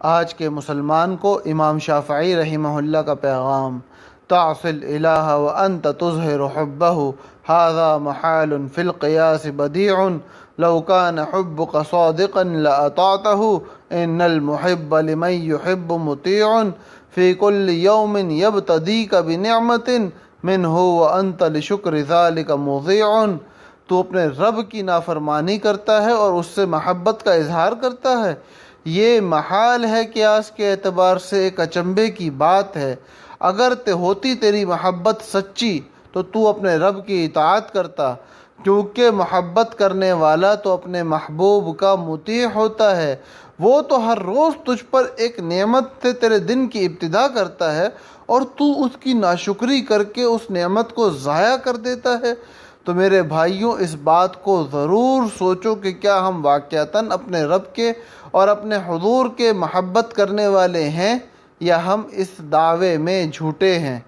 آج کے مسلمان کو امام شافعی رحمہ اللہ کا پیغام: تعصی الالہ وانت تظہر حبہ ھذا محال فی القیاس بدیع لو کان حبک صادقا لاطعتہ ان المحب لمن یحب مطیع فی کل یوم یبتدیک بنعمت منہ وانت لشکر ذلک مضیع۔ تو اپنے رب کی نافرمانی کرتا ہے اور اس سے محبت کا اظہار کرتا ہے، یہ محال ہے، قیاس کے اعتبار سے ایک اچنبے کی بات ہے۔ اگر ہوتی تیری محبت سچی تو اپنے رب کی اطاعت کرتا، کیونکہ محبت کرنے والا تو اپنے محبوب کا مطیع ہوتا ہے۔ وہ تو ہر روز تجھ پر ایک نعمت سے تیرے دن کی ابتدا کرتا ہے اور تو اس کی ناشکری کر کے اس نعمت کو ضائع کر دیتا ہے۔ تو میرے بھائیوں، اس بات کو ضرور سوچو کہ کیا ہم واقعتاً اپنے رب کے اور اپنے حضور کے محبت کرنے والے ہیں، یا ہم اس دعوے میں جھوٹے ہیں۔